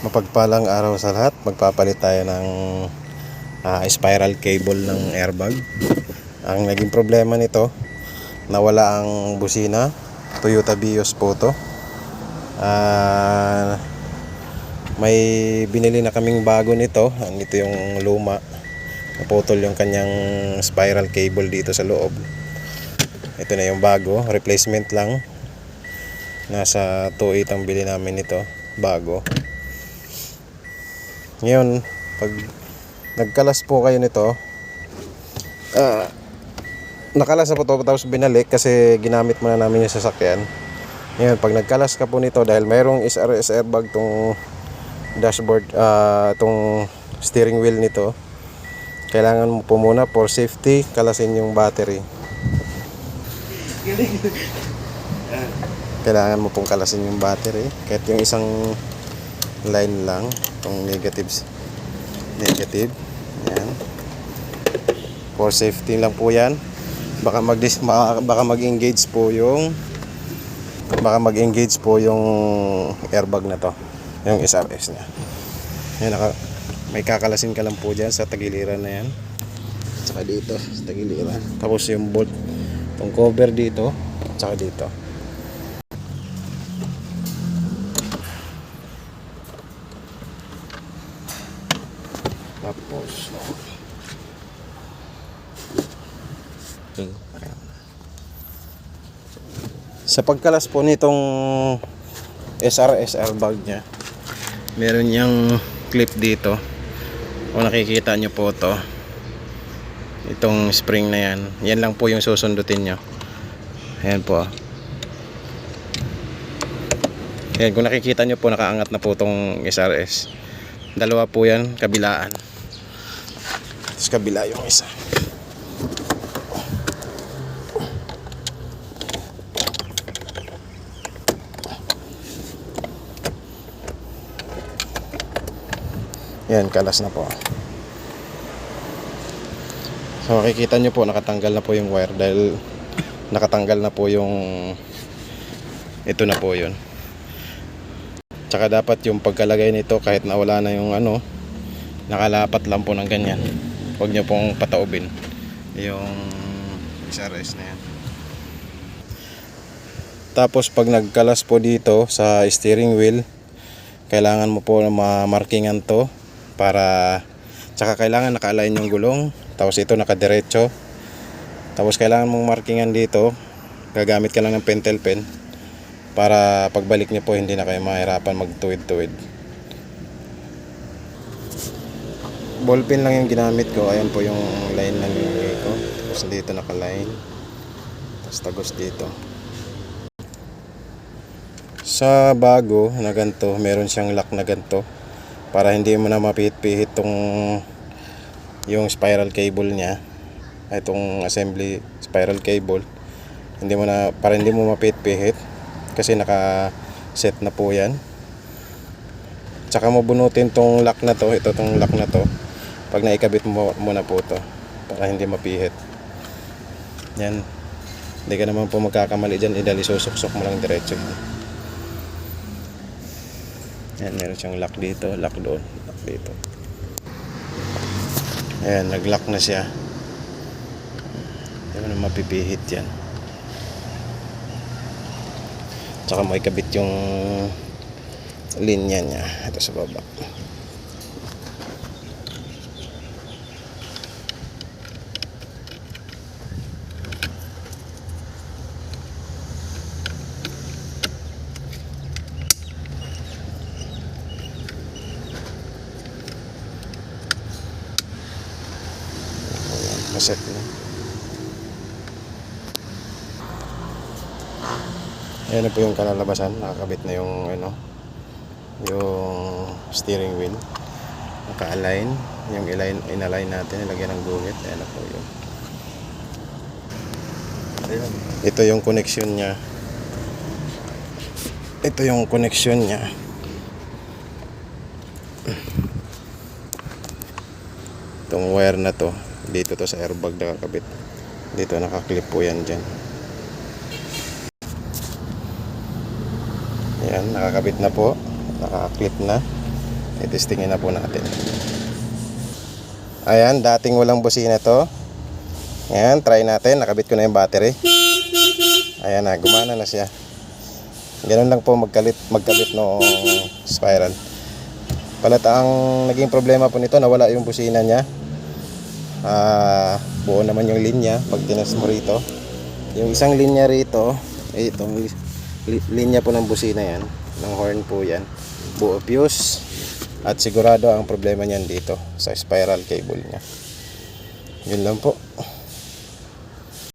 Mapagpalang araw sa lahat. Magpapalit tayo ng spiral cable ng airbag. Ang naging problema nito, nawala ang busina. Toyota Vios po to. May binili na kaming bago nito. Ito yung luma. Naputol yung kanyang spiral cable dito sa loob. Ito na yung bago, replacement lang. Nasa 2.8 ang bili namin nito, bago. Ngayon, pag nagkalas po kayo nito, nakalas na po ito tapos binalik kasi ginamit muna namin yung sasakyan. Ngayon, pag nagkalas ka po nito, dahil mayroong SRS airbag tong dashboard, tong steering wheel nito, kailangan mo po muna for safety kalasin yung battery. Kailangan mo pong kalasin yung battery kahit yung isang line lang, itong negative. Yan, for safety lang po yan. Baka mag-engage po yung airbag na to, yung SRS nya. Yan, may kakalasin ka lang po dyan sa tagiliran na yan, saka dito sa tagiliran, tapos yung bolt, itong cover dito, saka dito. Tapos sa pagkalas po nitong SRS airbag nya, meron niyang clip dito. Kung nakikita nyo po to, itong spring na yan lang po yung susundutin nyo. Ayan po. Ayan, kung nakikita nyo po, nakaangat na po itong SRS. Dalawa po yan, kabilaan. Tapos kabila yung isa. Yan, kalas na po. So makikita nyo po, nakatanggal na po yung wire dahil nakatanggal na po yung ito na po yun. Tsaka dapat yung pagkalagay nito, kahit nawala na yung nakalapat lang po ng ganyan. Huwag nyo pong pataubin yung SRS na yan. Tapos pag nagkalas po dito sa steering wheel, kailangan mo po ma-markingan to para, tsaka kailangan naka-align yung gulong, tapos ito nakadiretso. Tapos kailangan mong markingan dito, gagamit ka lang ng pentel pen para pagbalik niyo po hindi na kayo mahirapan magtuwid-tuwid. Ballpen lang yung ginamit ko. Ayan po yung line ng nilagay ko. Tapos dito naka-line, tapos tagos dito. Sa bago na ganito, meron siyang lock na ganito para hindi mo na mapihit-pihit yung spiral cable nya, itong assembly spiral cable. Para hindi mo mapihit-pihit kasi naka-set na po yan. Tsaka mo bunutin tong lock na to, tong lock na to. Pag naikabit mo muna po to para hindi mapihit. Yan, hindi ka naman po magkakamali dyan, idali susuksok mo lang diretso. Yan, meron siyang lock dito, lock doon, lock dito. Ayan, nag-lock na siya. Hindi mo na mapipihit yan. Tsaka mo ikabit yung linya nya ito sa baba. Maset na. Ayan na po yung kalalabasan. Nakakabit na yung yung steering wheel. Naka-align. Yung in-align natin, ilagyan ng guhit. Ayan na po yun. Ito yung connection nya. Ito yung connection nya. Itong wire na to, dito to sa airbag nakakabit. Dito nakaklip po yan dyan. Ayan, nakakabit na po, naka-clip na. itestingin na po natin. Ayan, dating walang busina to. Ayan, try natin. Nakabit ko na yung battery. Ayan na, gumana na siya. Ganun lang po magkabit noong spiral. Ang naging problema po nito, nawala yung busina niya. Buo naman yung linya pag tinas mo rito. Yung isang linya rito, itong linya po ng busina yan, ng horn po yan, buo fuse. At sigurado ang problema niyan dito sa spiral cable niya. Yun lang po.